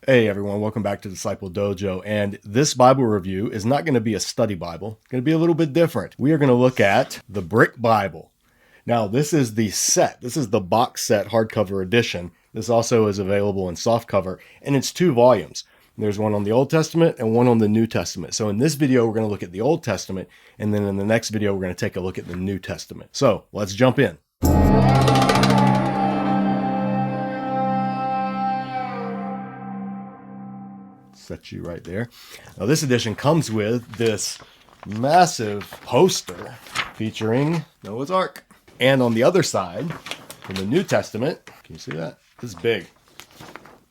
Hey everyone, welcome back to Disciple Dojo. And this Bible review is not going to be a study Bible. It's going to be a little bit different. We are going to look at the Brick Bible. Now, this is the set. This is the box set hardcover edition. This also is available in softcover, and it's 2 volumes. There's one on the Old Testament and one on the New Testament. So in this video, we're going to look at the Old Testament, and then in the next video, we're going to take a look at the New Testament. So let's jump in. Set you right there. Now this edition comes with this massive poster featuring Noah's Ark. And on the other side, from the New Testament, can you see that? This is big.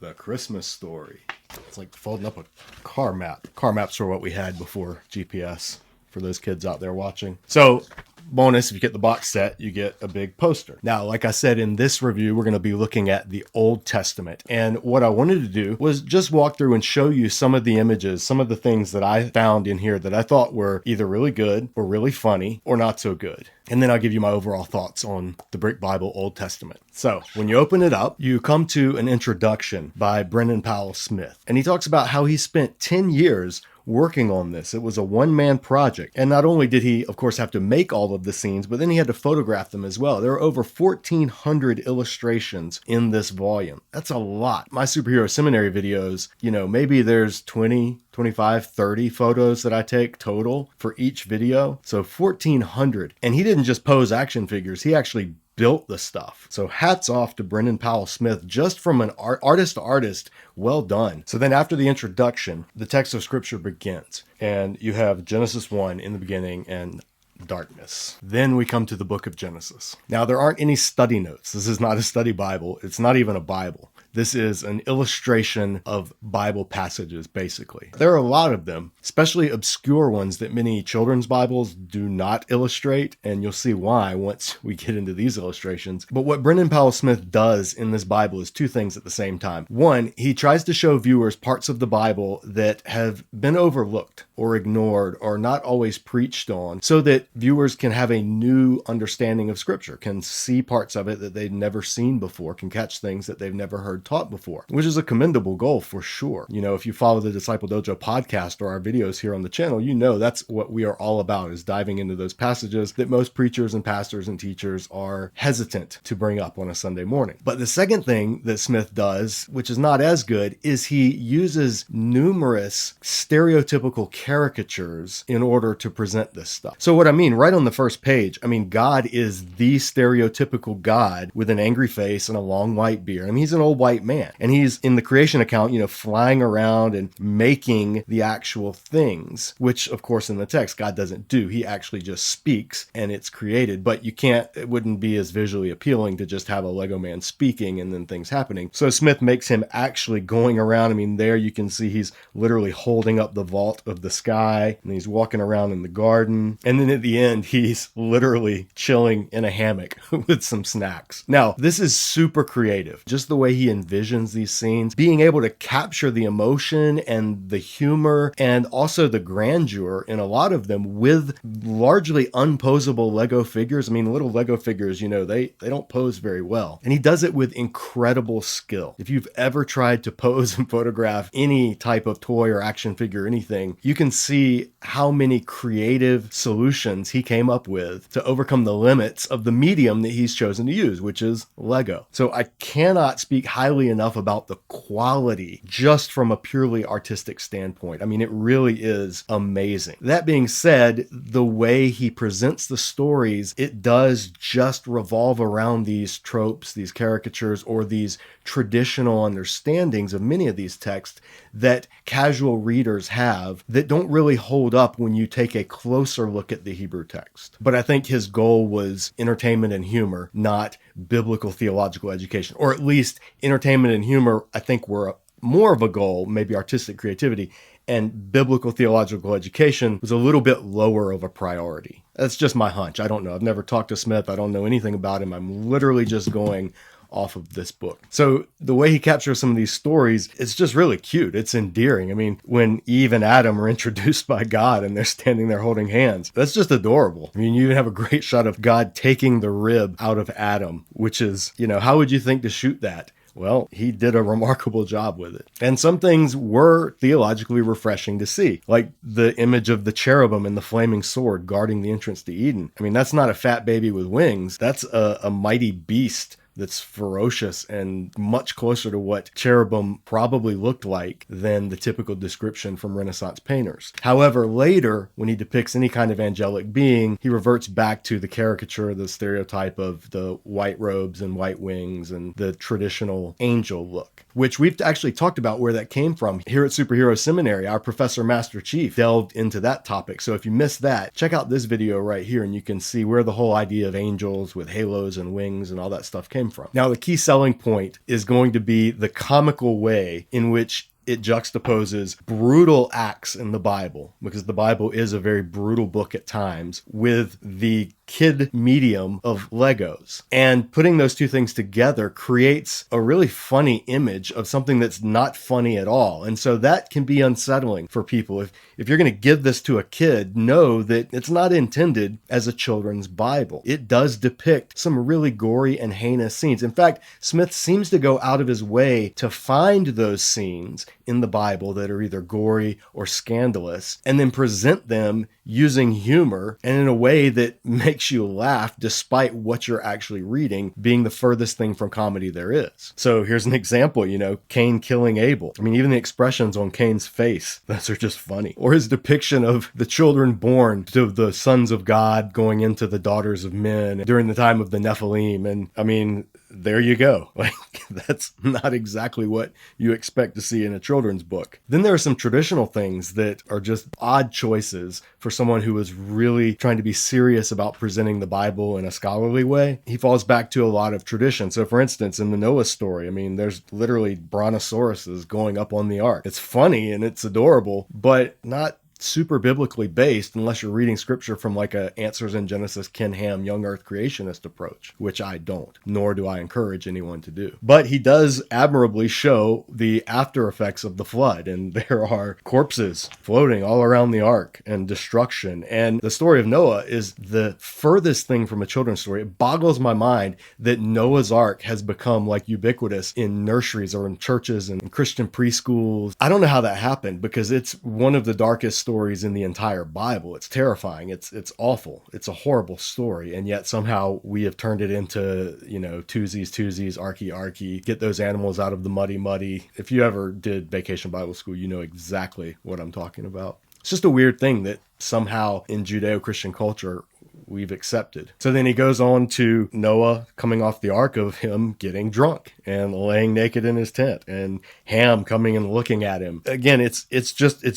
The Christmas story. It's like folding up a car map. Car maps were what we had before GPS, for those kids out there watching. So, bonus, if you get the box set, you get a big poster. Now, like I said, in this review, we're going to be looking at the Old Testament. And what I wanted to do was just walk through and show you some of the images, some of the things that I found in here that I thought were either really good or really funny or not so good. And then I'll give you my overall thoughts on the Brick Bible Old Testament. So when you open it up, you come to an introduction by Brennan Powell Smith. And he talks about how he spent 10 years working on this. It was a one-man project. And not only did he, of course, have to make all of the scenes, but then he had to photograph them as well. There are over 1,400 illustrations in this volume. That's a lot. My superhero seminary videos, maybe there's 20, 25, 30 photos that I take total for each video. So 1,400. And he didn't just pose action figures. He actually built the stuff. So hats off to Brennan Powell Smith, just from an artist to artist. Well done. So then after the introduction, the text of scripture begins, and you have Genesis 1 in the beginning and darkness. Then we come to the book of Genesis. Now, there aren't any study notes. This is not a study Bible. It's not even a Bible. This is an illustration of Bible passages, basically. There are a lot of them, especially obscure ones that many children's Bibles do not illustrate, and you'll see why once we get into these illustrations. But what Brennan Powell Smith does in this Bible is 2 things at the same time. One, he tries to show viewers parts of the Bible that have been overlooked or ignored or not always preached on, so that viewers can have a new understanding of Scripture, can see parts of it that they've never seen before, can catch things that they've never heard taught before, which is a commendable goal for sure. If you follow the Disciple Dojo podcast or our videos here on the channel, that's what we are all about, is diving into those passages that most preachers and pastors and teachers are hesitant to bring up on a Sunday morning. But the second thing that Smith does, which is not as good, is he uses numerous stereotypical caricatures in order to present this stuff. So what I mean, right on the first page, God is the stereotypical God with an angry face and a long white beard. He's an old white man, and he's in the creation account, flying around and making the actual things, which of course in the text God doesn't do. He actually just speaks and it's created, but it wouldn't be as visually appealing to just have a Lego man speaking and then things happening. So Smith makes him actually going around. There you can see he's literally holding up the vault of the sky, and he's walking around in the garden, and then at the end he's literally chilling in a hammock with some snacks. Now, this is super creative, just the way he envisions these scenes, being able to capture the emotion and the humor and also the grandeur in a lot of them with largely unposable Lego figures. Little Lego figures, they don't pose very well. And he does it with incredible skill. If you've ever tried to pose and photograph any type of toy or action figure or anything, you can see how many creative solutions he came up with to overcome the limits of the medium that he's chosen to use, which is Lego. So I cannot speak highly enough about the quality just from a purely artistic standpoint. It really is amazing. That being said, the way he presents the stories, it does just revolve around these tropes, these caricatures, or these traditional understandings of many of these texts that casual readers have that don't really hold up when you take a closer look at the Hebrew text. But I think his goal was entertainment and humor, not biblical theological education, or at least entertainment and humor, I think, were more of a goal, maybe artistic creativity, and biblical theological education was a little bit lower of a priority. That's just my hunch. I don't know. I've never talked to Smith. I don't know anything about him. I'm literally just going off of this book. So the way he captures some of these stories, it's just really cute. It's endearing. I mean, when Eve and Adam are introduced by God and they're standing there holding hands, that's just adorable. I mean, you even have a great shot of God taking the rib out of Adam, which is, you know, how would you think to shoot that? Well, he did a remarkable job with it. And some things were theologically refreshing to see, like the image of the cherubim and the flaming sword guarding the entrance to Eden. I mean, that's not a fat baby with wings. That's a mighty beast that's ferocious and much closer to what cherubim probably looked like than the typical description from Renaissance painters. However, later, when he depicts any kind of angelic being, he reverts back to the caricature, the stereotype of the white robes and white wings and the traditional angel look, which we've actually talked about where that came from. Here at Superhero Seminary, our Professor Master Chief delved into that topic. So if you missed that, check out this video right here and you can see where the whole idea of angels with halos and wings and all that stuff came from. Now, the key selling point is going to be the comical way in which it juxtaposes brutal acts in the Bible, because the Bible is a very brutal book at times, with the kid medium of Legos. And putting those two things together creates a really funny image of something that's not funny at all. And so that can be unsettling for people. If you're going to give this to a kid, know that it's not intended as a children's Bible. It does depict some really gory and heinous scenes. In fact, Smith seems to go out of his way to find those scenes in the Bible that are either gory or scandalous, and then present them using humor and in a way that makes you laugh despite what you're actually reading being the furthest thing from comedy there is. So here's an example, Cain killing Abel. I mean, even the expressions on Cain's face, those are just funny. Or his depiction of the children born to the sons of God going into the daughters of men during the time of the Nephilim. And I mean, there you go. Like, that's not exactly what you expect to see in a children's book. Then there are some traditional things that are just odd choices for someone who is really trying to be serious about presenting the Bible in a scholarly way. He falls back to a lot of tradition. So for instance, in the Noah story, I mean, there's literally brontosauruses going up on the ark. It's funny and it's adorable, but not super biblically based unless you're reading scripture from like a Answers in Genesis Ken Ham young earth creationist approach, which I don't, nor do I encourage anyone to do. But he does admirably show the after effects of the flood, and there are corpses floating all around the ark and destruction. And the story of Noah is the furthest thing from a children's story. It boggles my mind that Noah's Ark has become like ubiquitous in nurseries or in churches and in Christian preschools. I don't know how that happened, because it's one of the darkest stories in the entire Bible. It's terrifying. It's awful. It's a horrible story. And yet somehow we have turned it into, twosies, arky, get those animals out of the muddy. If you ever did Vacation Bible School, you know exactly what I'm talking about. It's just a weird thing that somehow in Judeo-Christian culture we've accepted. So then he goes on to Noah coming off the ark, of him getting drunk and laying naked in his tent, and Ham coming and looking at him. Again, it's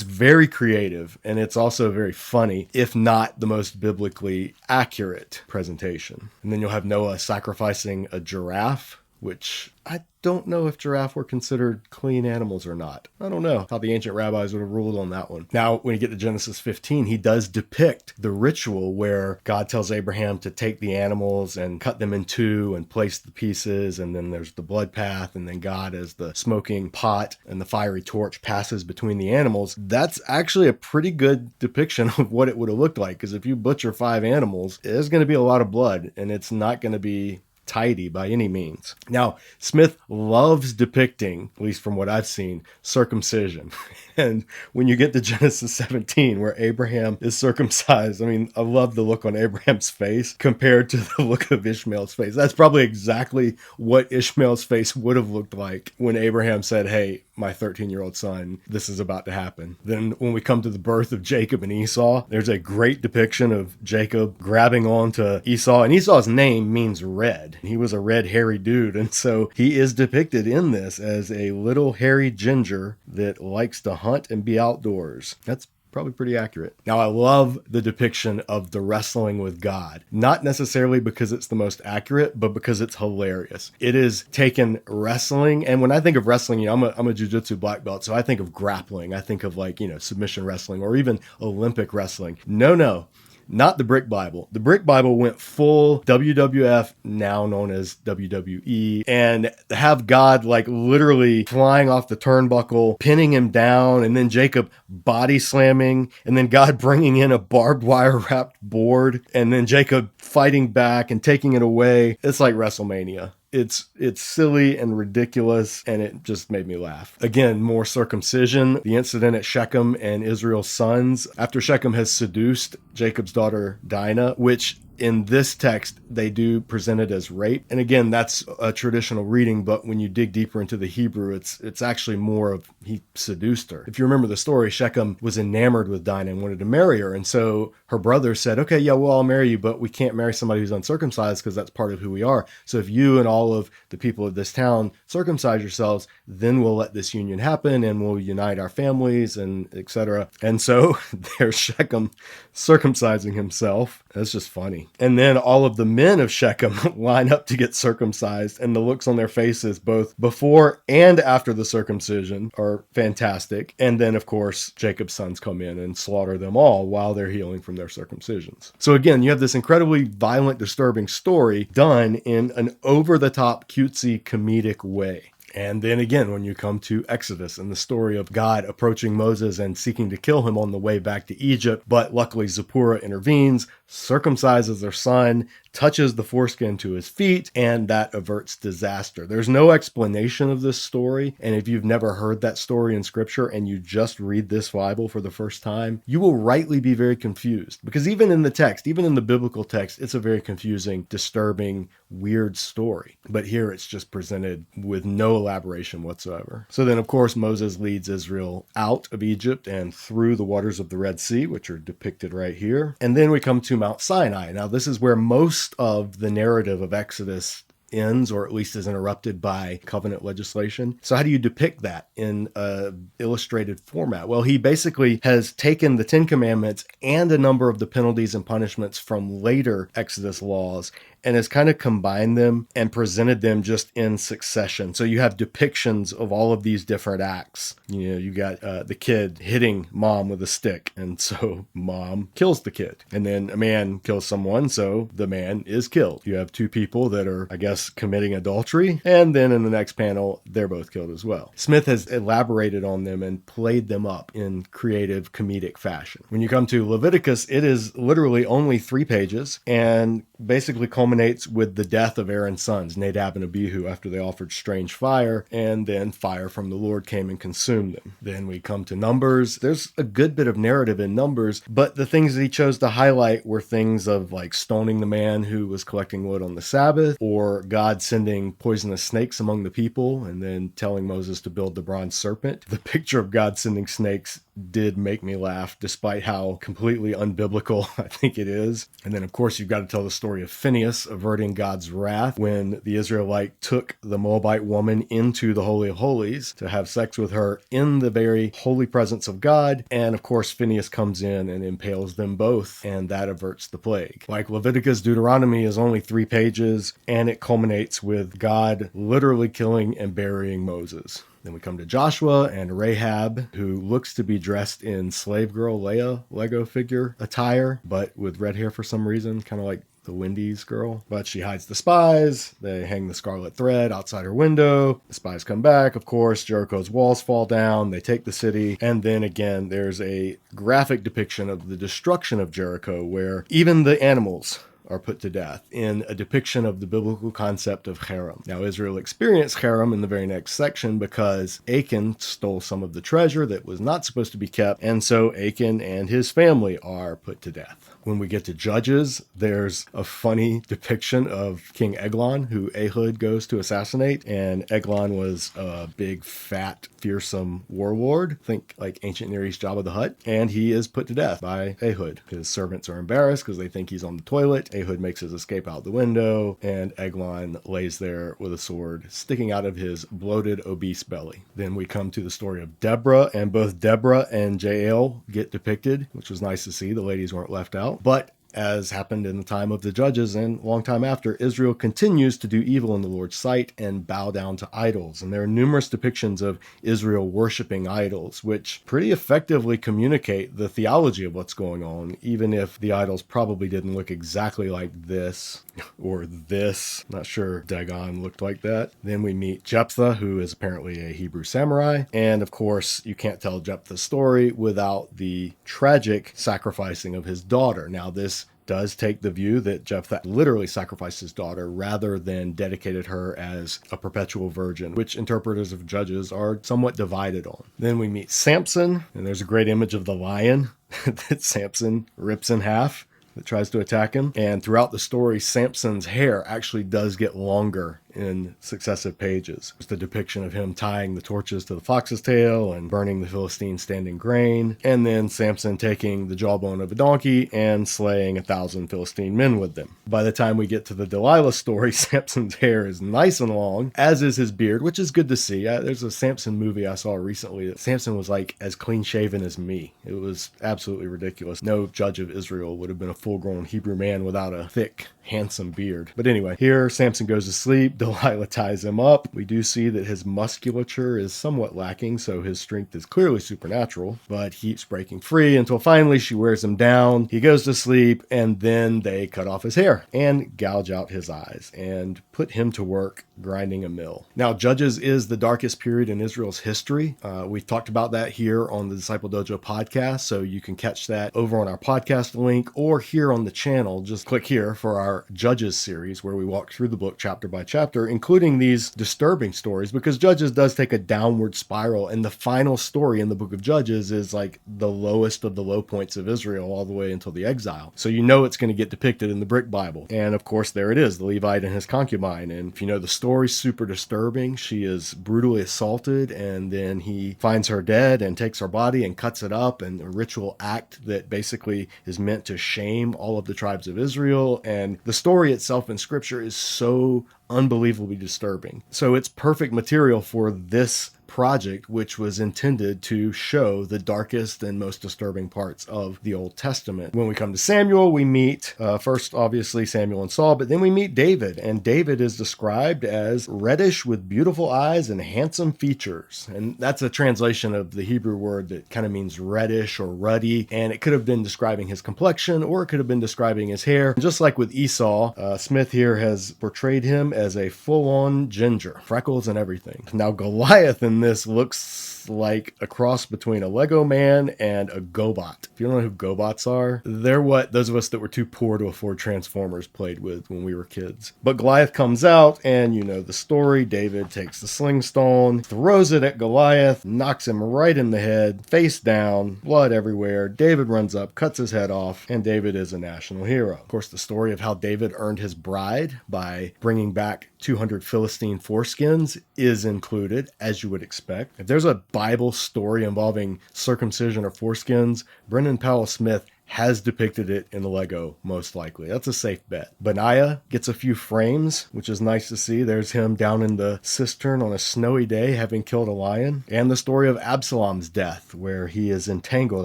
very creative, and it's also very funny, if not the most biblically accurate presentation. And then you'll have Noah sacrificing a giraffe, which I don't know if giraffe were considered clean animals or not. I don't know how the ancient rabbis would have ruled on that one. Now, when you get to Genesis 15, he does depict the ritual where God tells Abraham to take the animals and cut them in two and place the pieces, and then there's the blood path, and then God, as the smoking pot and the fiery torch, passes between the animals. That's actually a pretty good depiction of what it would have looked like, because if you butcher 5 animals, there's going to be a lot of blood, and it's not going to be tidy by any means. Now, Smith loves depicting, at least from what I've seen, circumcision. And when you get to Genesis 17, where Abraham is circumcised, I mean, I love the look on Abraham's face compared to the look of Ishmael's face. That's probably exactly what Ishmael's face would have looked like when Abraham said, "Hey, my 13-year-old son, this is about to happen." Then when we come to the birth of Jacob and Esau, there's a great depiction of Jacob grabbing onto Esau, and Esau's name means red. He was a red, hairy dude, and so he is depicted in this as a little hairy ginger that likes to hunt and be outdoors. That's probably pretty accurate. Now, I love the depiction of the wrestling with God, not necessarily because it's the most accurate, but because it's hilarious. It is taken wrestling, and when I think of wrestling, I'm a jiu-jitsu black belt, so I think of grappling. I think of submission wrestling or even Olympic wrestling. No. Not the Brick Bible. The Brick Bible went full WWF, now known as WWE, and have God literally flying off the turnbuckle, pinning him down, and then Jacob body slamming, and then God bringing in a barbed wire wrapped board, and then Jacob fighting back and taking it away. It's like WrestleMania. It's silly and ridiculous, and it just made me laugh. Again, more circumcision, the incident at Shechem and Israel's sons. After Shechem has seduced Jacob's daughter Dinah, which in this text, they do present it as rape. And again, that's a traditional reading, but when you dig deeper into the Hebrew, it's actually more of he seduced her. If you remember the story, Shechem was enamored with Dinah and wanted to marry her. And so her brother said, okay, yeah, well, I'll marry you, but we can't marry somebody who's uncircumcised because that's part of who we are. So if you and all of the people of this town circumcise yourselves, then we'll let this union happen and we'll unite our families and etc. And so there's Shechem circumcising himself. That's just funny. And then all of the men of Shechem line up to get circumcised, and the looks on their faces, both before and after the circumcision, are fantastic. And then, of course, Jacob's sons come in and slaughter them all while they're healing from their circumcisions. So again, you have this incredibly violent, disturbing story done in an over-the-top, cutesy, comedic way. And then again, when you come to Exodus and the story of God approaching Moses and seeking to kill him on the way back to Egypt, but luckily Zipporah intervenes, circumcises their son, touches the foreskin to his feet, and that averts disaster. There's no explanation of this story, and if you've never heard that story in Scripture and you just read this Bible for the first time, you will rightly be very confused. Because even in the text, even in the biblical text, it's a very confusing, disturbing, weird story. But here it's just presented with no elaboration whatsoever. So then, of course, Moses leads Israel out of Egypt and through the waters of the Red Sea, which are depicted right here. And then we come to Mount Sinai. Now, this is where most of the narrative of Exodus ends, or at least is interrupted by covenant legislation. So how do you depict that in an illustrated format? Well, he basically has taken the Ten Commandments and a number of the penalties and punishments from later Exodus laws and has kind of combined them and presented them just in succession. So you have depictions of all of these different acts. You know, you got the kid hitting mom with a stick, and so mom kills the kid. And then a man kills someone, so the man is killed. You have two people that are, I guess, committing adultery, and then in the next panel, they're both killed as well. Smith has elaborated on them and played them up in creative, comedic fashion. When you come to Leviticus, it is literally only 3 pages, and basically culminates with the death of Aaron's sons, Nadab and Abihu, after they offered strange fire, and then fire from the Lord came and consumed them. Then we come to Numbers. There's a good bit of narrative in Numbers, but the things that he chose to highlight were things of like stoning the man who was collecting wood on the Sabbath, or God sending poisonous snakes among the people and then telling Moses to build the bronze serpent. The picture of God sending snakes did make me laugh, despite how completely unbiblical I think it is. And then, of course, you've got to tell the story of Phinehas averting God's wrath when the Israelite took the Moabite woman into the Holy of Holies to have sex with her in the very holy presence of God. And, of course, Phinehas comes in and impales them both, and that averts the plague. Like Leviticus, Deuteronomy is only 3 pages, and it culminates with God literally killing and burying Moses. Then we come to Joshua and Rahab, who looks to be dressed in slave girl Leia Lego figure attire, but with red hair for some reason, kind of like the Wendy's girl. But she hides the spies. They hang the scarlet thread outside her window. The spies come back. Of course, Jericho's walls fall down. They take the city. And then again, there's a graphic depiction of the destruction of Jericho, where even the animals are put to death in a depiction of the biblical concept of harem. Now, Israel experienced harem in the very next section because Achan stole some of the treasure that was not supposed to be kept, and so Achan and his family are put to death. When we get to Judges, there's a funny depiction of King Eglon, who Ehud goes to assassinate, and Eglon was a big, fat, fearsome warlord, think like ancient Near East Jabba the Hutt, and he is put to death by Ehud. His servants are embarrassed because they think he's on the toilet. Ehud makes his escape out the window, and Eglon lays there with a sword sticking out of his bloated, obese belly. Then we come to the story of Deborah, and both Deborah and Jael get depicted, which was nice to see. The ladies weren't left out. But as happened in the time of the Judges and long time after, Israel continues to do evil in the Lord's sight and bow down to idols. And there are numerous depictions of Israel worshiping idols, which pretty effectively communicate the theology of what's going on, even if the idols probably didn't look exactly like this or this. Not sure Dagon looked like that. Then we meet Jephthah, who is apparently a Hebrew samurai. And of course, you can't tell Jephthah's story without the tragic sacrificing of his daughter. Now, this does take the view that Jephthah literally sacrificed his daughter rather than dedicated her as a perpetual virgin, which interpreters of Judges are somewhat divided on. Then we meet Samson, and there's a great image of the lion that Samson rips in half that tries to attack him. And throughout the story, Samson's hair actually does get longer in successive pages. It's the depiction of him tying the torches to the fox's tail and burning the Philistine standing grain, and then Samson taking the jawbone of a donkey and slaying 1,000 Philistine men with them. By the time we get to the Delilah story, Samson's hair is nice and long, as is his beard, which is good to see. There's a Samson movie I saw recently that Samson was like as clean shaven as me. It was absolutely ridiculous. No judge of Israel would have been a full-grown Hebrew man without a thick, handsome beard. But anyway, here Samson goes to sleep. Delilah ties him up. We do see that his musculature is somewhat lacking, so his strength is clearly supernatural, but he keeps breaking free until finally she wears him down. He goes to sleep, and then they cut off his hair and gouge out his eyes and put him to work grinding a mill. Now, Judges is the darkest period in Israel's history. We've talked about that here on the Disciple Dojo podcast, so you can catch that over on our podcast link or here on the channel. Just click here for our Judges series where we walk through the book chapter by chapter, including these disturbing stories, because Judges does take a downward spiral, and the final story in the book of Judges is like the lowest of the low points of Israel all the way until the exile. So you know it's going to get depicted in the Brick Bible. And of course, there it is, the Levite and his concubine. And if you know the story's super disturbing. She is brutally assaulted, and then he finds her dead and takes her body and cuts it up, and a ritual act that basically is meant to shame all of the tribes of Israel. And the story itself in scripture is so unbelievably disturbing. So it's perfect material for this project, which was intended to show the darkest and most disturbing parts of the Old Testament. When we come to Samuel, we meet first, obviously, Samuel and Saul, but then we meet David, and David is described as reddish with beautiful eyes and handsome features. And that's a translation of the Hebrew word that kind of means reddish or ruddy, and it could have been describing his complexion, or it could have been describing his hair. Just like with Esau, Smith here has portrayed him as a full-on ginger, freckles and everything. Now, Goliath in this looks like a cross between a Lego man and a GoBot. If you don't know who GoBots are, they're what those of us that were too poor to afford Transformers played with when we were kids. But Goliath comes out, and you know the story. David takes the sling stone, throws it at Goliath, knocks him right in the head, face down, blood everywhere. David runs up, cuts his head off, and David is a national hero. Of course, the story of how David earned his bride by bringing back 200 Philistine foreskins is included, as you would expect. If there's a Bible story involving circumcision or foreskins, Brendan Powell Smith has depicted it in the Lego, most likely. That's a safe bet. Benaiah gets a few frames, which is nice to see. There's him down in the cistern on a snowy day, having killed a lion. And the story of Absalom's death, where he is entangled,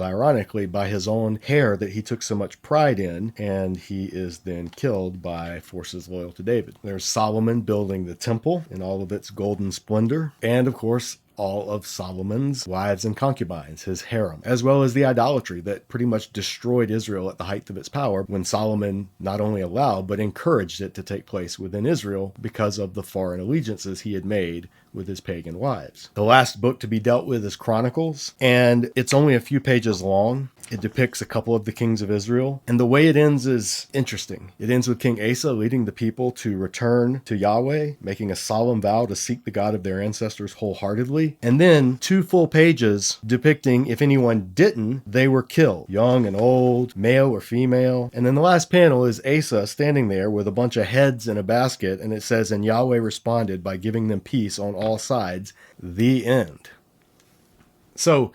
ironically, by his own hair that he took so much pride in, and he is then killed by forces loyal to David. There's Solomon building the temple in all of its golden splendor. And, of course, all of Solomon's wives and concubines, his harem, as well as the idolatry that pretty much destroyed Israel at the height of its power when Solomon not only allowed but encouraged it to take place within Israel because of the foreign allegiances he had made with his pagan wives. The last book to be dealt with is Chronicles, and it's only a few pages long. It depicts a couple of the kings of Israel, and the way it ends is interesting. It ends with King Asa leading the people to return to Yahweh, making a solemn vow to seek the God of their ancestors wholeheartedly, and then 2 full pages depicting if anyone didn't, they were killed, young and old, male or female. And then the last panel is Asa standing there with a bunch of heads in a basket, and it says, "And Yahweh responded by giving them peace on all sides, the end." So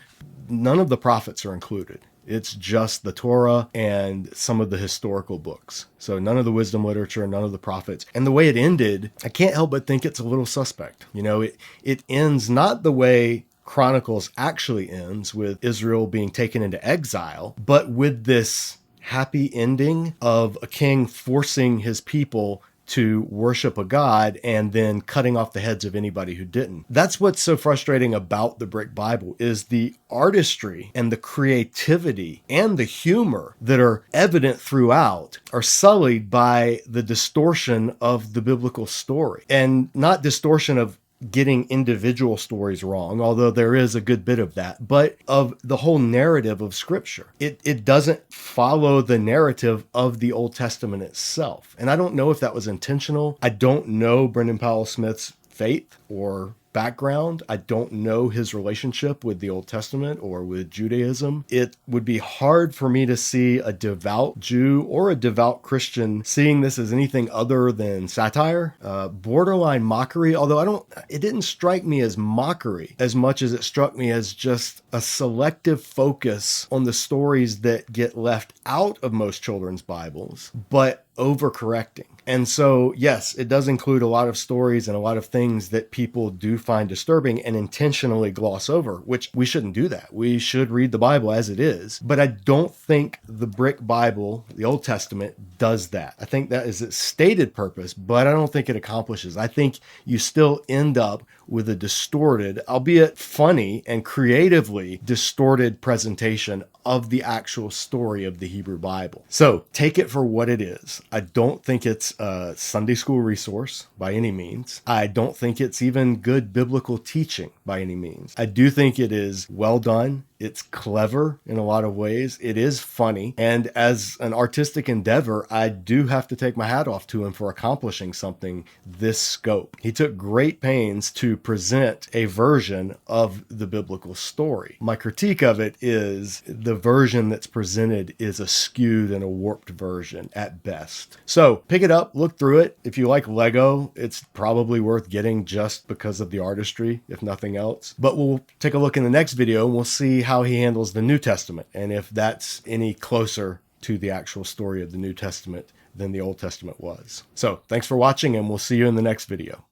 none of the prophets are included. It's just the Torah and some of the historical books. So none of the wisdom literature, none of the prophets. And the way it ended, I can't help but think it's a little suspect. You know, it ends not the way Chronicles actually ends, with Israel being taken into exile, but with this happy ending of a king forcing his people to worship a god and then cutting off the heads of anybody who didn't. That's what's so frustrating about the Brick Bible, is the artistry and the creativity and the humor that are evident throughout are sullied by the distortion of the biblical story. And not distortion of getting individual stories wrong, although there is a good bit of that, but of the whole narrative of Scripture. It doesn't follow the narrative of the Old Testament itself. And I don't know if that was intentional. I don't know Brendan Powell Smith's faith or background. I don't know his relationship with the Old Testament or with Judaism. It would be hard for me to see a devout Jew or a devout Christian seeing this as anything other than satire, borderline mockery, although it didn't strike me as mockery as much as it struck me as just a selective focus on the stories that get left out of most children's Bibles, but overcorrecting. And so, yes, it does include a lot of stories and a lot of things that people do find disturbing and intentionally gloss over, which we shouldn't do that. We should read the Bible as it is. But I don't think the brick Bible, the Old Testament, does that. I think that is its stated purpose, but I don't think it accomplishes. I think you still end up with a distorted, albeit funny and creatively distorted presentation of the actual story of the Hebrew Bible. So take it for what it is. I don't think it's a Sunday school resource by any means. I don't think it's even good biblical teaching by any means. I do think it is well done. It's clever in a lot of ways. It is funny. And as an artistic endeavor, I do have to take my hat off to him for accomplishing something this scope. He took great pains to present a version of the biblical story. My critique of it is the version that's presented is a skewed and a warped version at best. So pick it up, look through it. If you like Lego, it's probably worth getting just because of the artistry, if nothing else. But we'll take a look in the next video and we'll see how he handles the New Testament and if that's any closer to the actual story of the New Testament than the Old Testament was. So thanks for watching and we'll see you in the next video.